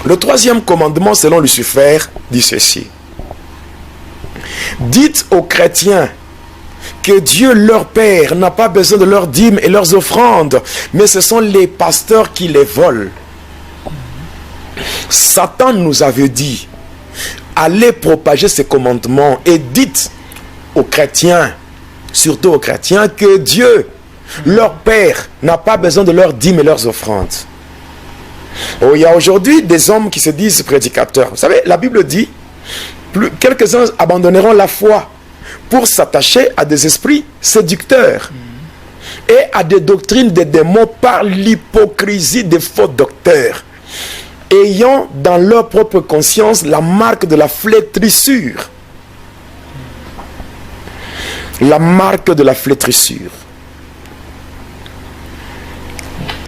Le troisième commandement selon Lucifer dit ceci. Dites aux chrétiens que Dieu leur Père n'a pas besoin de leurs dîmes et leurs offrandes, mais ce sont les pasteurs qui les volent. Satan nous avait dit, allez propager ces commandements et dites aux chrétiens, surtout aux chrétiens, que Dieu, leur Père, n'a pas besoin de leurs dîmes et leurs offrandes. Oh, il y a aujourd'hui des hommes qui se disent prédicateurs. Vous savez, la Bible dit, quelques-uns abandonneront la foi pour s'attacher à des esprits séducteurs et à des doctrines des démons par l'hypocrisie des faux docteurs, ayant dans leur propre conscience la marque de la flétrissure. La marque de la flétrissure.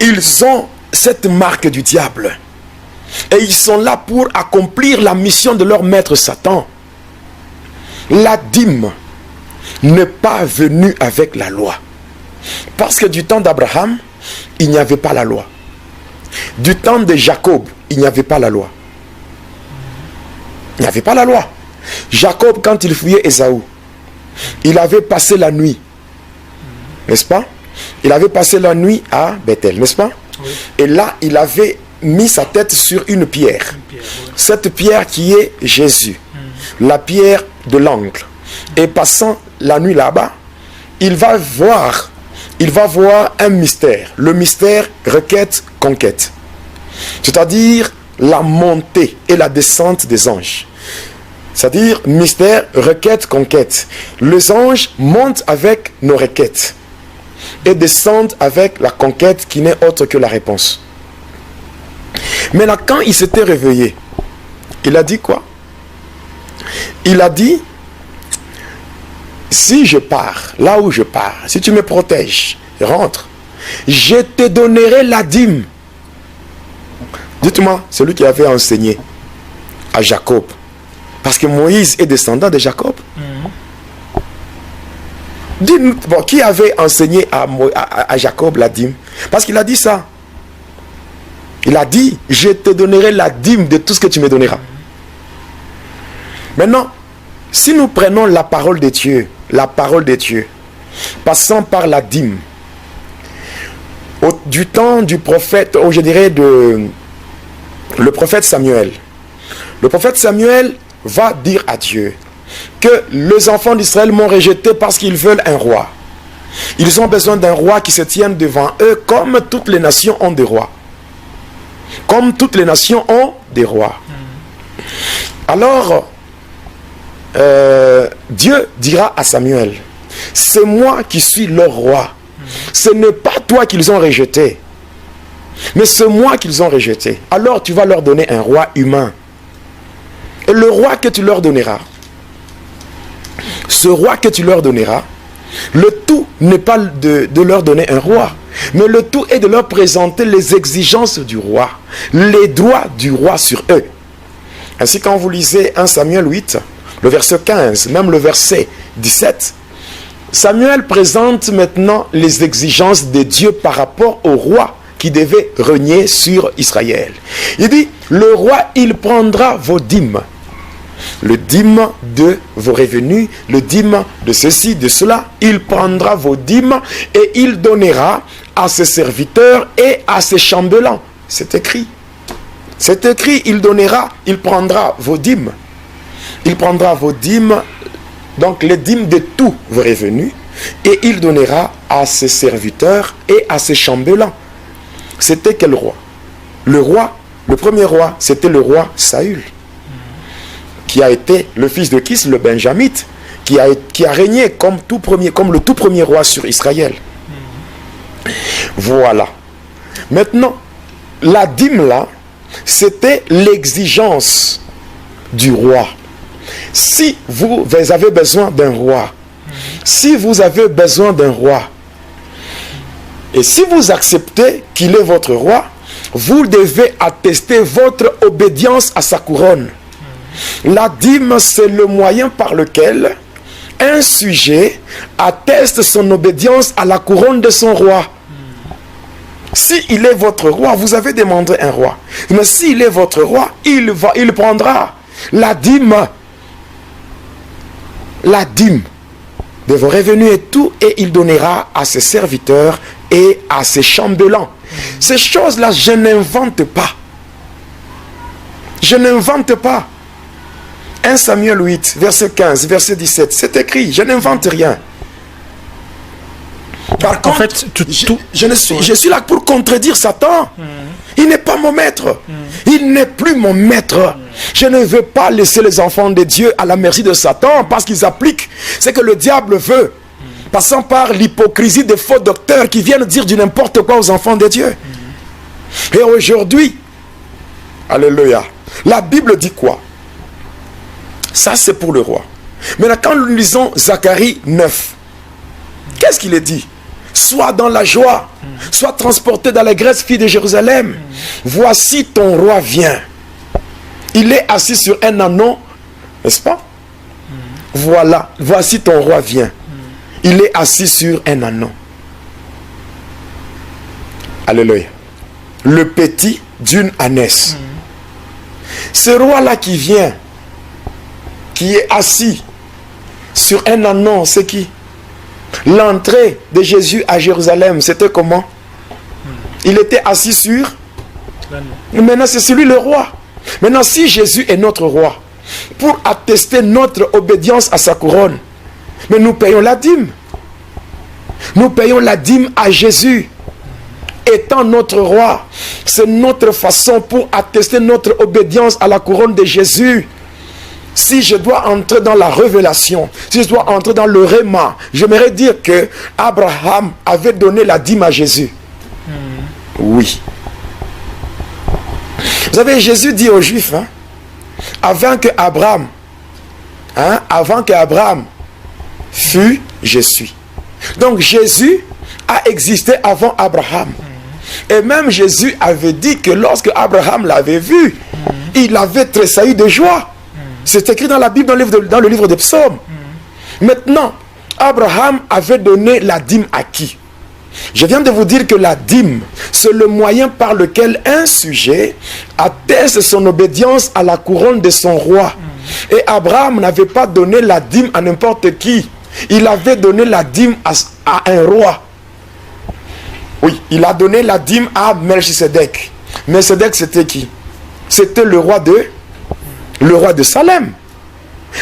Ils ont cette marque du diable. Et ils sont là pour accomplir la mission de leur maître Satan. La dîme n'est pas venue avec la loi. Parce que du temps d'Abraham, il n'y avait pas la loi. Du temps de Jacob, il n'y avait pas la loi. Il n'y avait pas la loi. Jacob, quand il fuyait Ésaü, il avait passé la nuit. N'est-ce pas? Il avait passé la nuit à Bethel, n'est-ce pas? Oui. Et là, il avait mis sa tête sur une pierre. Oui. Cette pierre qui est Jésus. La pierre de l'angle. Et passant la nuit là-bas, il va voir un mystère. Le mystère requête-conquête. C'est-à-dire la montée et la descente des anges. C'est-à-dire mystère, requête, conquête. Les anges montent avec nos requêtes et descendent avec la conquête qui n'est autre que la réponse. Mais là, quand il s'était réveillé, il a dit quoi? Il a dit, si je pars, là où je pars, si tu me protèges, rentre, je te donnerai la dîme. Dites-moi, celui qui avait enseigné à Jacob, parce que Moïse est descendant de Jacob. Dites-nous, bon, qui avait enseigné à Jacob la dîme? Parce qu'il a dit ça. Il a dit, je te donnerai la dîme de tout ce que tu me donneras. Maintenant, si nous prenons la parole de Dieu, passant par la dîme, du temps du prophète, ou je dirais le prophète Samuel. Le prophète Samuel va dire à Dieu que les enfants d'Israël m'ont rejeté parce qu'ils veulent un roi. Ils ont besoin d'un roi qui se tienne devant eux comme toutes les nations ont des rois. Comme toutes les nations ont des rois. Alors, Dieu dira à Samuel, c'est moi qui suis leur roi. Ce n'est pas toi qu'ils ont rejeté, mais c'est moi qu'ils ont rejeté. Alors tu vas leur donner un roi humain. Et le roi que tu leur donneras, ce roi que tu leur donneras, le tout n'est pas de leur donner un roi, mais le tout est de leur présenter les exigences du roi, les droits du roi sur eux. Ainsi, quand vous lisez 1 Samuel 8, le verset 15, même le verset 17, Samuel présente maintenant les exigences de Dieu par rapport au roi qui devait régner sur Israël. Il dit, le roi, il prendra vos dîmes. Le dîme de vos revenus, le dîme de ceci, de cela. Il prendra vos dîmes et il donnera à ses serviteurs et à ses chambellans. C'est écrit. C'est écrit, il prendra vos dîmes. Il prendra vos dîmes, donc les dîmes de tous vos revenus, et il donnera à ses serviteurs et à ses chambellans. C'était quel roi? Le premier roi, c'était le roi Saül, qui a été le fils de Kis, le Benjamite, qui a régné comme le tout premier roi sur Israël. Voilà. Maintenant, la dîme là, c'était l'exigence du roi. Si vous avez besoin d'un roi, et si vous acceptez qu'il est votre roi, vous devez attester votre obédience à sa couronne. La dîme, c'est le moyen par lequel un sujet atteste son obédience à la couronne de son roi. S'il est votre roi, vous avez demandé un roi. Mais s'il est votre roi, il prendra la dîme de vos revenus et tout, et il donnera à ses serviteurs et à ses chambellans. Ces choses-là, je n'invente pas. Je n'invente pas. 1 Samuel 8, verset 15, verset 17, c'est écrit, je n'invente rien. Par contre, en fait, je suis là pour contredire Satan. Il n'est pas mon maître. Il n'est plus mon maître. Je ne veux pas laisser les enfants de Dieu à la merci de Satan parce qu'ils appliquent ce que le diable veut. Passant par l'hypocrisie des faux docteurs qui viennent dire du n'importe quoi aux enfants de Dieu. Et aujourd'hui, alléluia, la Bible dit quoi? Ça c'est pour le roi. Maintenant quand nous lisons Zacharie 9, qu'est-ce qu'il est dit? Sois dans la joie, sois transporté dans l'allégresse, fille de Jérusalem. Voici ton roi vient. Il est assis sur un ânon, n'est-ce pas? Voilà, voici ton roi vient. Il est assis sur un ânon. Alléluia. Le petit d'une ânesse. Ce roi-là qui vient, qui est assis sur un ânon, c'est qui? L'entrée de Jésus à Jérusalem, c'était comment? Il était assis sur l'ânon. Maintenant, c'est celui le roi. Maintenant, si Jésus est notre roi, pour attester notre obédience à sa couronne, mais nous payons la dîme. Nous payons la dîme à Jésus. Étant notre roi, c'est notre façon pour attester notre obédience à la couronne de Jésus. Si je dois entrer dans la révélation, si je dois entrer dans le réma, j'aimerais dire que Abraham avait donné la dîme à Jésus. Oui. Vous savez, Jésus dit aux Juifs, avant que Abraham fût, je suis. Donc Jésus a existé avant Abraham. Et même Jésus avait dit que lorsque Abraham l'avait vu, il avait tressailli de joie. C'est écrit dans la Bible, dans le livre des psaumes. Maintenant, Abraham avait donné la dîme à qui? Je viens de vous dire que la dîme, c'est le moyen par lequel un sujet atteste son obédience à la couronne de son roi. Et Abraham n'avait pas donné la dîme à n'importe qui. Il avait donné la dîme à un roi. Oui, il a donné la dîme à Melchisedec. Melchisedec, c'était qui? C'était le roi de Salem.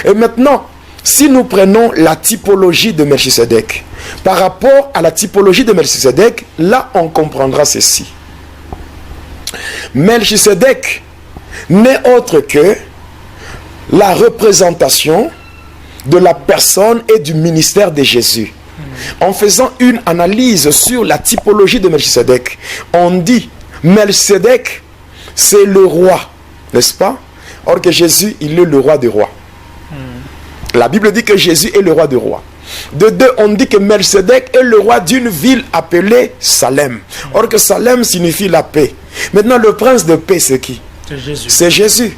Et maintenant, si nous prenons la typologie de Melchisedec, par rapport à la typologie de Melchisedec, là on comprendra ceci. Melchisedec n'est autre que la représentation de la personne et du ministère de Jésus. En faisant une analyse sur la typologie de Melchisedec, on dit Melchisedec, c'est le roi, n'est-ce pas? Or que Jésus, il est le roi des rois. La Bible dit que Jésus est le roi des rois. De deux, on dit que Melchisedec est le roi d'une ville appelée Salem. Or que Salem signifie la paix. Maintenant, le prince de paix, c'est qui? C'est Jésus. C'est Jésus.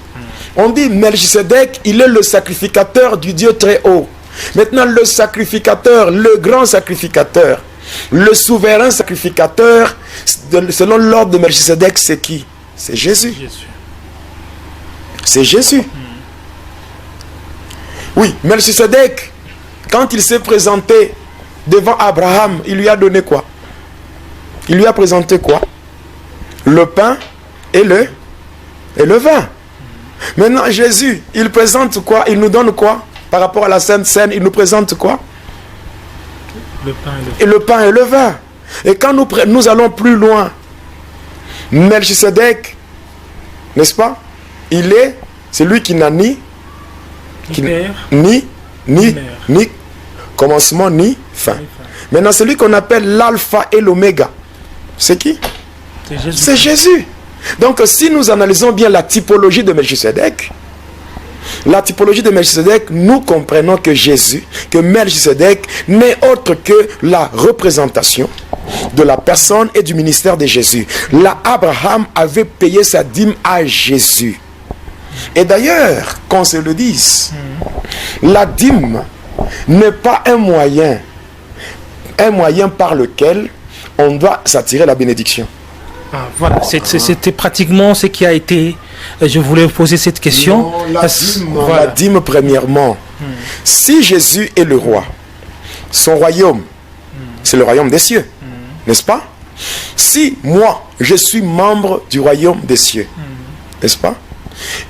On dit Melchisedec, il est le sacrificateur du Dieu très haut. Maintenant, le sacrificateur, le grand sacrificateur, le souverain sacrificateur, selon l'ordre de Melchisedec, c'est qui? C'est Jésus. C'est Jésus. Oui, Melchisedec, quand il s'est présenté devant Abraham, il lui a donné quoi? Il lui a présenté quoi? Le pain et le vin. Maintenant, Jésus, il présente quoi? Il nous donne quoi? Par rapport à la Sainte Seine, il nous présente quoi? Le pain et le vin. Et quand nous allons plus loin, Melchisedec, n'est-ce pas? Il est celui qui n'a ni commencement ni fin. Maintenant, celui qu'on appelle l'alpha et l'oméga, c'est qui? C'est Jésus. Donc, si nous analysons bien la typologie de Melchisedec, nous comprenons que Jésus, que Melchisedec n'est autre que la représentation de la personne et du ministère de Jésus. Là, Abraham avait payé sa dîme à Jésus. Et d'ailleurs, qu'on se le dise, la dîme n'est pas un moyen par lequel on doit s'attirer la bénédiction. Voilà, c'était pratiquement ce qui a été... Je voulais vous poser cette question. Non, la dîme, premièrement. Si Jésus est le roi, son royaume, c'est le royaume des cieux, n'est-ce pas? Si moi, je suis membre du royaume des cieux, n'est-ce pas?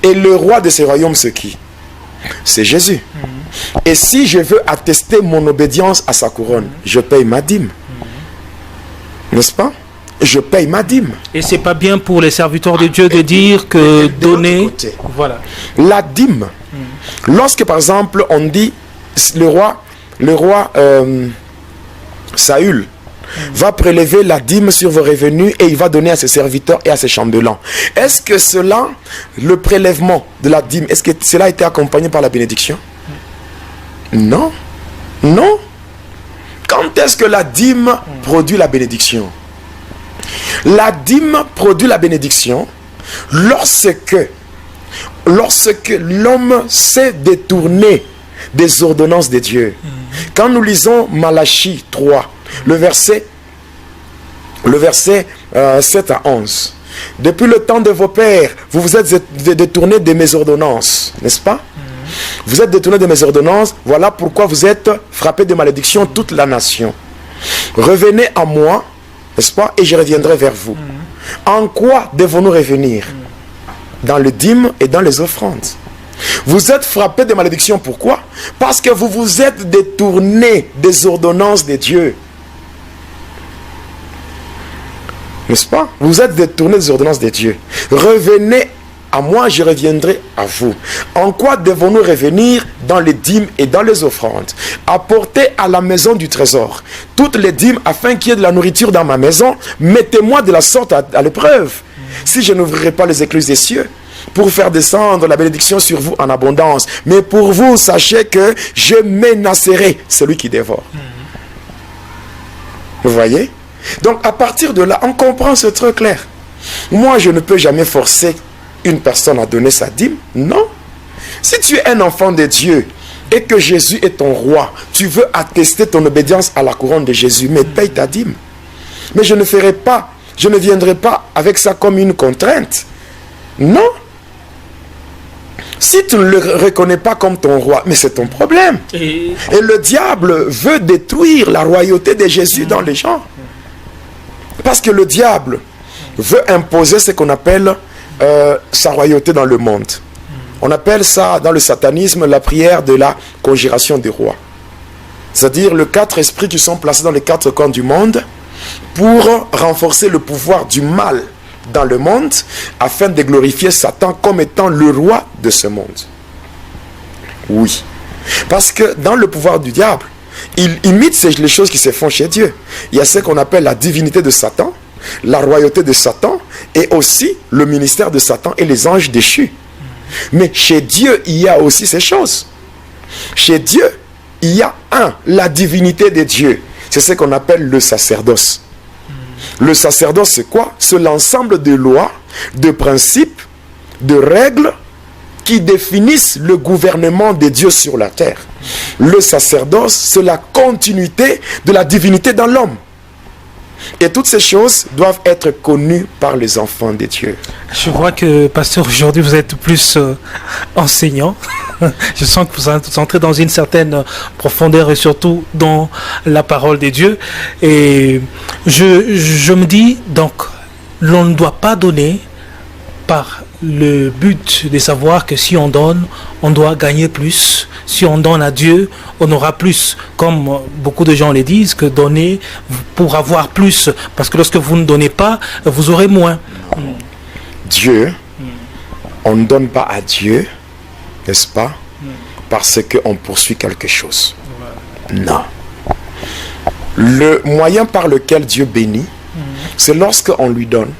Et le roi de ce royaume, c'est qui? C'est Jésus. Et si je veux attester mon obédience à sa couronne, je paye ma dîme. N'est-ce pas? Je paye ma dîme. Et c'est pas bien pour les serviteurs de Dieu de dire que donner... Voilà. La dîme. Lorsque par exemple on dit le roi Saül va prélever la dîme sur vos revenus et il va donner à ses serviteurs et à ses chambellans. Est-ce que cela, le prélèvement de la dîme, est-ce que cela a été accompagné par la bénédiction? Non. Non. Quand est-ce que la dîme produit la bénédiction? La dîme produit la bénédiction lorsque l'homme s'est détourné des ordonnances de Dieu. Quand nous lisons Malachie 3, le verset 7 à 11. Depuis le temps de vos pères, vous vous êtes détournés de mes ordonnances, n'est-ce pas? Vous êtes détournés de mes ordonnances, voilà pourquoi vous êtes frappés de malédiction toute la nation. Revenez à moi, n'est-ce pas? Et je reviendrai vers vous. En quoi devons-nous revenir? Dans le dîme et dans les offrandes. Vous êtes frappés de malédiction, pourquoi? Parce que vous vous êtes détournés des ordonnances de Dieu. N'est-ce pas? Vous êtes détournés des ordonnances de Dieu. Revenez à moi, je reviendrai à vous. En quoi devons-nous revenir? Dans les dîmes et dans les offrandes. Apportez à la maison du trésor toutes les dîmes afin qu'il y ait de la nourriture dans ma maison. Mettez-moi de la sorte à l'épreuve. Si je n'ouvrirai pas les écluses des cieux pour faire descendre la bénédiction sur vous en abondance. Mais pour vous, sachez que je menacerai celui qui dévore. Vous voyez? Donc à partir de là, on comprend ce truc clair. Moi, je ne peux jamais forcer une personne à donner sa dîme. Non. Si tu es un enfant de Dieu et que Jésus est ton roi, tu veux attester ton obédience à la couronne de Jésus, mais paye ta dîme. Mais je ne ferai pas, je ne viendrai pas avec ça comme une contrainte. Non. Si tu ne le reconnais pas comme ton roi, mais c'est ton problème. Et le diable veut détruire la royauté de Jésus dans les gens. Parce que le diable veut imposer ce qu'on appelle sa royauté dans le monde. On appelle ça dans le satanisme la prière de la conjuration des rois. C'est-à-dire les 4 esprits qui sont placés dans les 4 coins du monde pour renforcer le pouvoir du mal dans le monde afin de glorifier Satan comme étant le roi de ce monde. Oui. Parce que dans le pouvoir du diable, il imite les choses qui se font chez Dieu. Il y a ce qu'on appelle la divinité de Satan, la royauté de Satan et aussi le ministère de Satan et les anges déchus. Mais chez Dieu, il y a aussi ces choses. Chez Dieu, il y a la divinité de Dieu. C'est ce qu'on appelle le sacerdoce. Le sacerdoce, c'est quoi? C'est l'ensemble de lois, de principes, de règles qui définissent le gouvernement de Dieu sur la terre. Le sacerdoce, c'est la continuité de la divinité dans l'homme. Et toutes ces choses doivent être connues par les enfants de Dieu. Je vois que, pasteur, aujourd'hui, vous êtes plus enseignant. Je sens que vous entrez dans une certaine profondeur et surtout dans la parole de Dieu. Et je me dis, donc, l'on ne doit pas donner par le but de savoir que si on donne, on doit gagner plus. Si on donne à Dieu, on aura plus. Comme beaucoup de gens le disent, que donner pour avoir plus. Parce que lorsque vous ne donnez pas, vous aurez moins. Dieu, on ne donne pas à Dieu, n'est-ce pas? Parce qu'on poursuit quelque chose. Non. Le moyen par lequel Dieu bénit, c'est lorsqu'on lui donne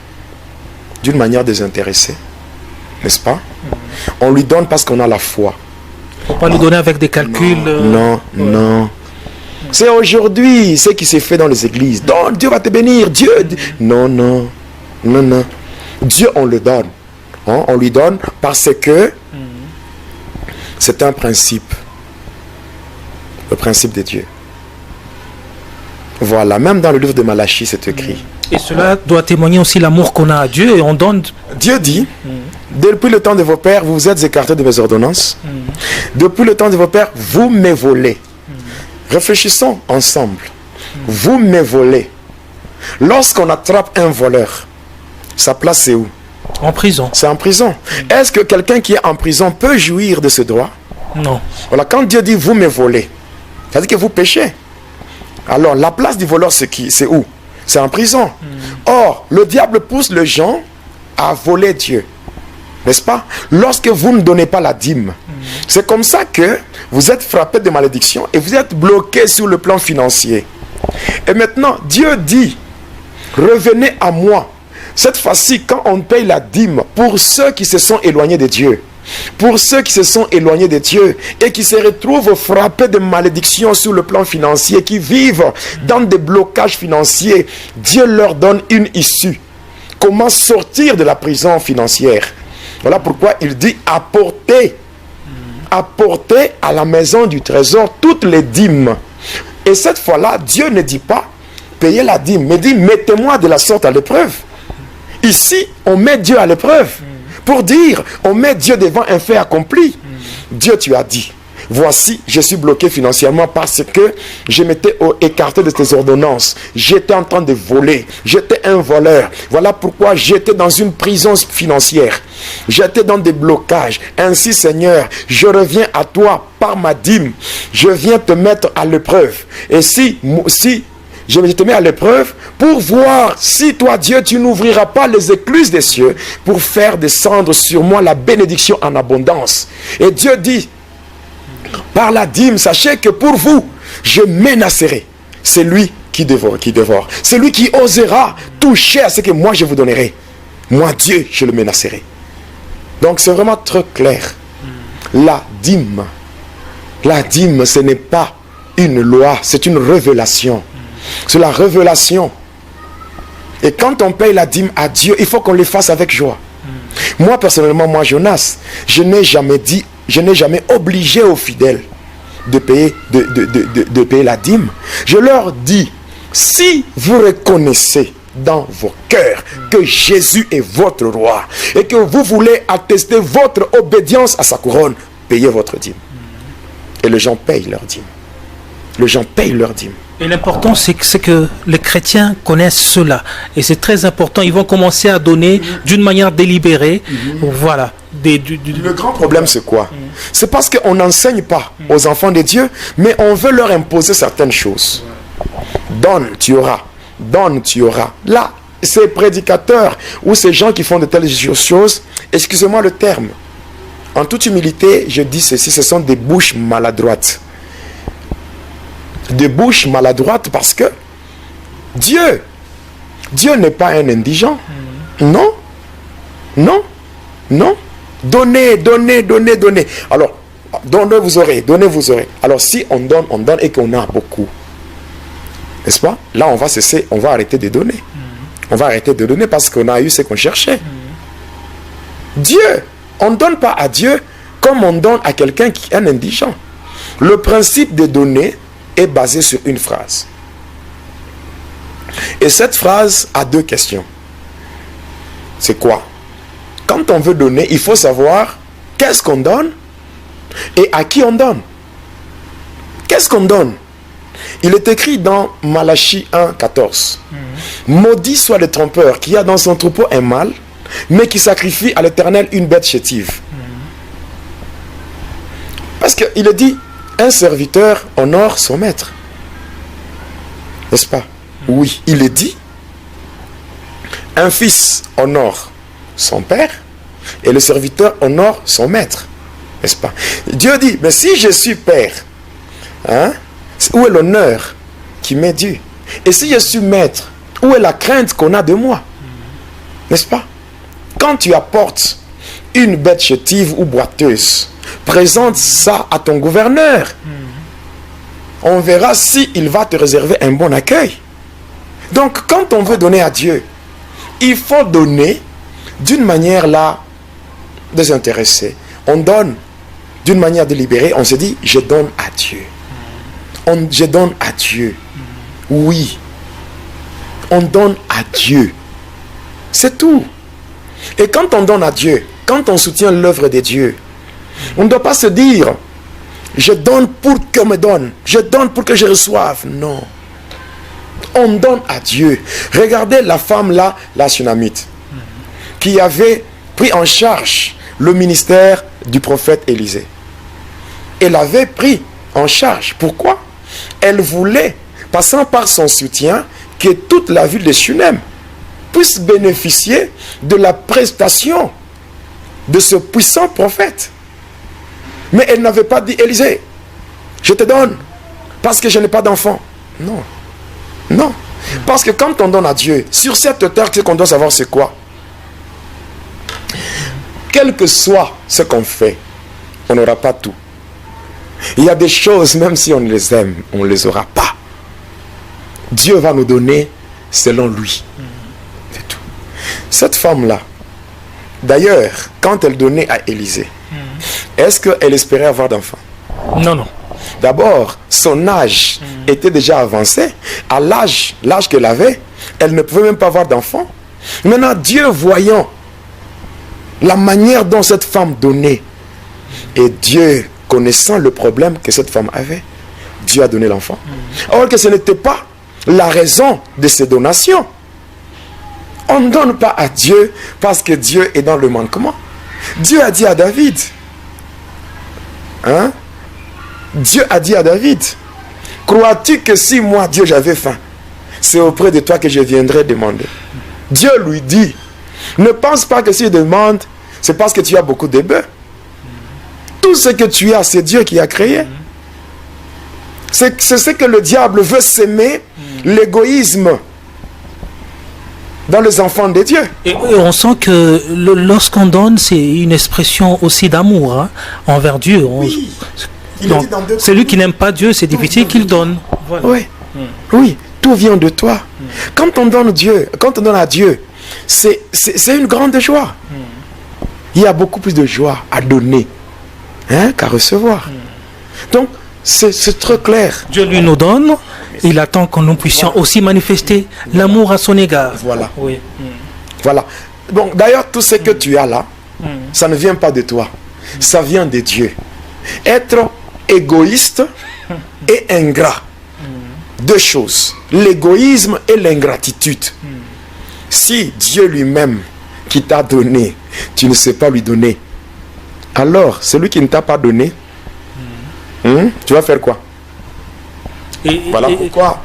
d'une manière désintéressée. N'est-ce pas? On lui donne parce qu'on a la foi. Il ne faut pas lui donner avec des calculs. Non. C'est aujourd'hui ce qui s'est fait dans les églises. Donc Dieu va te bénir. Dieu. Non. Dieu, on le donne. On lui donne parce que c'est un principe. Le principe de Dieu. Voilà. Même dans le livre de Malachie, c'est écrit. Et cela doit témoigner aussi l'amour qu'on a à Dieu et on donne. Dieu dit, depuis le temps de vos pères, vous vous êtes écartés de mes ordonnances. Depuis le temps de vos pères, vous me volez. Réfléchissons ensemble. Vous me volez. Lorsqu'on attrape un voleur, sa place c'est où? En prison. C'est en prison. Est-ce que quelqu'un qui est en prison peut jouir de ce droit? Non. Voilà, quand Dieu dit vous me volez, ça veut dire que vous péchez. Alors la place du voleur c'est qui? C'est où? C'est en prison. Or, le diable pousse les gens à voler Dieu. N'est-ce pas? Lorsque vous ne donnez pas la dîme, c'est comme ça que vous êtes frappé de malédiction et vous êtes bloqué sur le plan financier. Et maintenant, Dieu dit, revenez à moi. Cette fois-ci, quand on paye la dîme pour ceux qui se sont éloignés de Dieu, pour ceux qui se sont éloignés de Dieu et qui se retrouvent frappés de malédictions sur le plan financier, qui vivent dans des blocages financiers, Dieu leur donne une issue. Comment sortir de la prison financière? Voilà pourquoi il dit apportez à la maison du trésor toutes les dîmes. Et cette fois-là, Dieu ne dit pas payez la dîme, mais dit mettez-moi de la sorte à l'épreuve. Ici, on met Dieu à l'épreuve. Pour dire, on met Dieu devant un fait accompli. Dieu, tu as dit, voici, je suis bloqué financièrement parce que je m'étais écarté de tes ordonnances. J'étais en train de voler. J'étais un voleur. Voilà pourquoi j'étais dans une prison financière. J'étais dans des blocages. Ainsi, Seigneur, je reviens à toi par ma dîme. Je viens te mettre à l'épreuve. Et si je te mets à l'épreuve pour voir si toi, Dieu, tu n'ouvriras pas les écluses des cieux pour faire descendre sur moi la bénédiction en abondance. Et Dieu dit, par la dîme, sachez que pour vous, je menacerai celui qui dévore. Celui qui osera toucher à ce que moi je vous donnerai. Moi, Dieu, je le menacerai. Donc c'est vraiment très clair. La dîme, ce n'est pas une loi, c'est une révélation. C'est la révélation. Et quand on paye la dîme à Dieu, il faut qu'on le fasse avec joie. Moi, personnellement, moi, Jonas, je n'ai jamais obligé aux fidèles de payer la dîme. Je leur dis, si vous reconnaissez dans vos cœurs que Jésus est votre roi et que vous voulez attester votre obédience à sa couronne, payez votre dîme. Et les gens payent leur dîme. Les gens payent leur dîme. Et l'important, c'est que les chrétiens connaissent cela. Et c'est très important. Ils vont commencer à donner d'une manière délibérée. Voilà. Le grand problème, c'est quoi? C'est parce qu'on n'enseigne pas aux enfants de Dieu, mais on veut leur imposer certaines choses. Donne, tu auras. Donne, tu auras. Là, ces prédicateurs ou ces gens qui font de telles choses, excusez-moi le terme. En toute humilité, je dis ceci, ce sont des bouches maladroites. Des bouches maladroites parce que Dieu n'est pas un indigent. Non. Donnez. Alors, donnez, vous aurez. Alors, si on donne et qu'on a beaucoup, n'est-ce pas? Là, on va arrêter de donner. On va arrêter de donner parce qu'on a eu ce qu'on cherchait. Dieu, on ne donne pas à Dieu comme on donne à quelqu'un qui est un indigent. Le principe de donner est basé sur une phrase. Et cette phrase a deux questions. C'est quoi? Quand on veut donner, il faut savoir qu'est-ce qu'on donne et à qui on donne. Qu'est-ce qu'on donne? Il est écrit dans Malachie 1,14. Maudit soit le trompeur qui a dans son troupeau un mâle, mais qui sacrifie à l'Éternel une bête chétive. Parce qu'il est dit, un serviteur honore son maître. N'est-ce pas? Oui, il est dit. Un fils honore son père et le serviteur honore son maître. N'est-ce pas? Dieu dit, mais si je suis père, où est l'honneur qui m'est dû? Et si je suis maître, où est la crainte qu'on a de moi? N'est-ce pas? Quand tu apportes une bête chétive ou boiteuse, présente ça à ton gouverneur. On verra s'il va te réserver un bon accueil. Donc, quand on veut donner à Dieu, il faut donner d'une manière là désintéressée. On donne d'une manière délibérée. On se dit, je donne à Dieu. Je donne à Dieu. Oui. On donne à Dieu. C'est tout. Et quand on donne à Dieu, quand on soutient l'œuvre de Dieu, on ne doit pas se dire, je donne pour qu'on me donne, je donne pour que je reçoive. Non. On donne à Dieu. Regardez la femme là, la Shunamite, qui avait pris en charge le ministère du prophète Élisée. Elle avait pris en charge. Pourquoi? Elle voulait, passant par son soutien, que toute la ville de Shunem puisse bénéficier de la prestation de ce puissant prophète. Mais elle n'avait pas dit, Élisée, je te donne parce que je n'ai pas d'enfant. Non. Non. Parce que quand on donne à Dieu, sur cette terre, ce qu'on doit savoir, c'est quoi? Quel que soit ce qu'on fait, on n'aura pas tout. Il y a des choses, même si on les aime, on ne les aura pas. Dieu va nous donner selon lui. C'est tout. Cette femme-là, d'ailleurs, quand elle donnait à Élisée, est-ce qu'elle espérait avoir d'enfants? Non, non. D'abord, son âge était déjà avancé. À l'âge qu'elle avait, elle ne pouvait même pas avoir d'enfants. Maintenant, Dieu voyant la manière dont cette femme donnait, et Dieu connaissant le problème que cette femme avait, Dieu a donné l'enfant. Or que ce n'était pas la raison de ces donations. On ne donne pas à Dieu parce que Dieu est dans le manquement. Dieu a dit à David, hein? Dieu a dit à David, crois-tu que si moi, Dieu, j'avais faim, c'est auprès de toi que je viendrai demander? Dieu lui dit, ne pense pas que s'il demande, c'est parce que tu as beaucoup de bœufs. Tout ce que tu as, c'est Dieu qui a créé. C'est ce que le diable veut s'aimer, l'égoïsme dans les enfants de Dieu. Et on sent que lorsqu'on donne, c'est une expression aussi d'amour, hein, envers Dieu. Oui. Celui qui n'aime pas Dieu, c'est difficile qu'il donne. Voilà. Oui. Oui, tout vient de toi. Quand on donne à Dieu, c'est une grande joie. Il y a beaucoup plus de joie à donner, hein, qu'à recevoir. Donc, c'est très clair. Dieu lui nous donne, il attend que nous puissions aussi manifester l'amour à son égard. Voilà. Oui. Voilà. Bon, d'ailleurs, tout ce que tu as là, ça ne vient pas de toi. Ça vient de Dieu. Être égoïste et ingrat. Deux choses. L'égoïsme et l'ingratitude. Si Dieu lui-même qui t'a donné, tu ne sais pas lui donner, alors celui qui ne t'a pas donné, tu vas faire quoi? Voilà pourquoi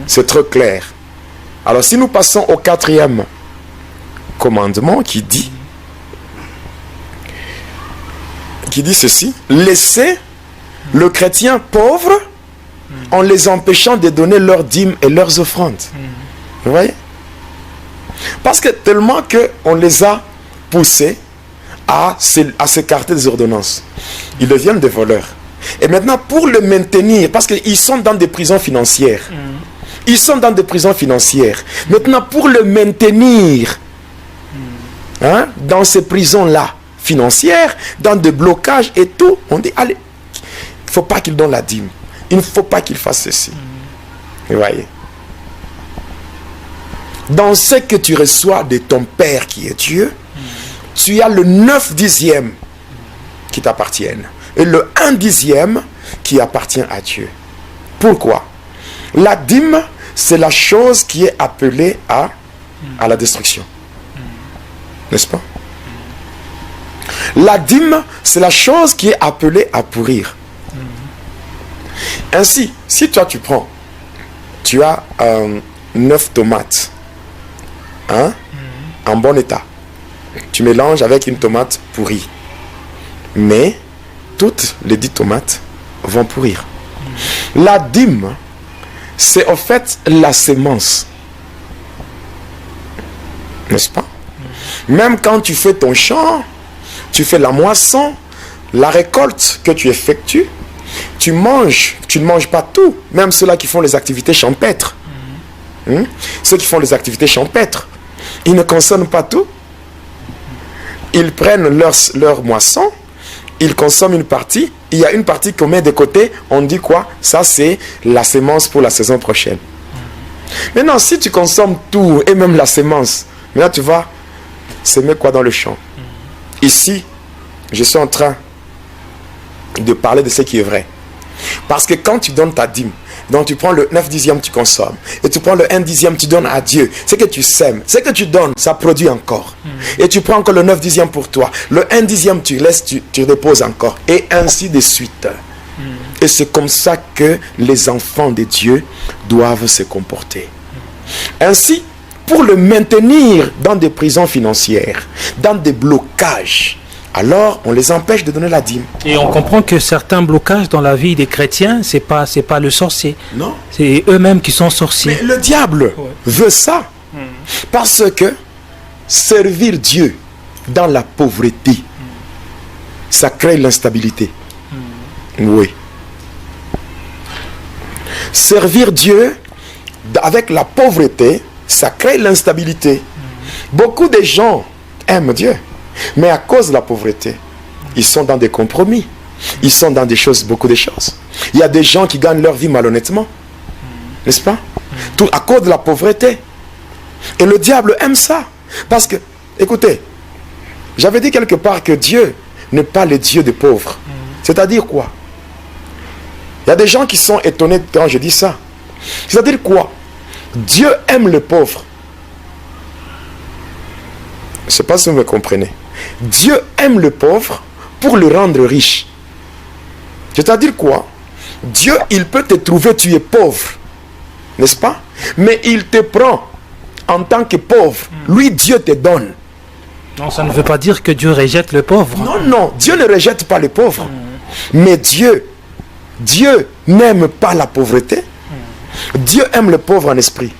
c'est très clair. Alors si nous passons au 4e commandement qui dit ceci: laissez le chrétien pauvre en les empêchant de donner leurs dîmes et leurs offrandes. Vous voyez? Parce que tellement qu'on les a poussés à s'écarter des ordonnances, ils deviennent des voleurs. Et maintenant, pour le maintenir, parce qu'ils sont dans des prisons financières, ils sont dans des prisons financières. Maintenant, pour le maintenir, hein, dans ces prisons-là financières, dans des blocages et tout, on dit, allez, il ne faut pas qu'il donne la dîme. Il ne faut pas qu'il fasse ceci. Vous voyez? Dans ce que tu reçois de ton Père qui est Dieu, tu as le 9/10 qui t'appartiennent. Et le 1/10 qui appartient à Dieu. Pourquoi? La dîme, c'est la chose qui est appelée à la destruction. N'est-ce pas? La dîme, c'est la chose qui est appelée à pourrir. Ainsi, si toi tu prends, tu as 9 tomates, hein, en bon état, tu mélanges avec une tomate pourrie, mais toutes les 10 tomates vont pourrir. La dîme, c'est en fait la sémence. N'est-ce pas? Même quand tu fais ton champ, tu fais la moisson, la récolte que tu effectues, tu ne manges pas tout. Même ceux-là qui font les activités champêtres. Ceux qui font les activités champêtres, ils ne consomment pas tout. Ils prennent leur moisson, ils consomment une partie, il y a une partie qu'on met de côté, on dit quoi? Ça c'est la sémence pour la saison prochaine. Maintenant, si tu consommes tout, et même la semence, maintenant tu vas semer quoi dans le champ? Ici, je suis en train de parler de ce qui est vrai. Parce que quand tu donnes ta dîme, donc tu prends le 9/10, tu consommes. Et tu prends le 1/10, tu donnes à Dieu. Ce que tu sèmes, ce que tu donnes, ça produit encore. Et tu prends encore le 9/10 pour toi. Le 1/10, tu laisses, tu déposes encore. Et ainsi de suite. Et c'est comme ça que les enfants de Dieu doivent se comporter. Ainsi, pour le maintenir dans des prisons financières, dans des blocages, alors on les empêche de donner la dîme. Et on comprend que certains blocages dans la vie des chrétiens, c'est pas le sorcier. Non. C'est eux-mêmes qui sont sorciers. Mais le diable veut ça. Parce que servir Dieu dans la pauvreté, ça crée l'instabilité. Oui. Servir Dieu avec la pauvreté, ça crée l'instabilité. Beaucoup de gens aiment Dieu. Mais à cause de la pauvreté, ils sont dans des compromis. Ils sont dans des choses, beaucoup de choses. Il y a des gens qui gagnent leur vie malhonnêtement. N'est-ce pas? Tout à cause de la pauvreté. Et le diable aime ça. Parce que, écoutez, j'avais dit quelque part que Dieu n'est pas le Dieu des pauvres. C'est-à-dire quoi? Il y a des gens qui sont étonnés quand je dis ça. C'est-à-dire quoi? Dieu aime le pauvre. Je ne sais pas si vous me comprenez. Dieu aime le pauvre pour le rendre riche. C'est-à-dire quoi? Dieu, il peut te trouver, tu es pauvre. N'est-ce pas? Mais il te prend en tant que pauvre. Lui, Dieu te donne. Non, ça ne veut pas dire que Dieu rejette le pauvre. Non, non. Dieu ne rejette pas les pauvres. Mais Dieu n'aime pas la pauvreté. Dieu aime le pauvre en esprit.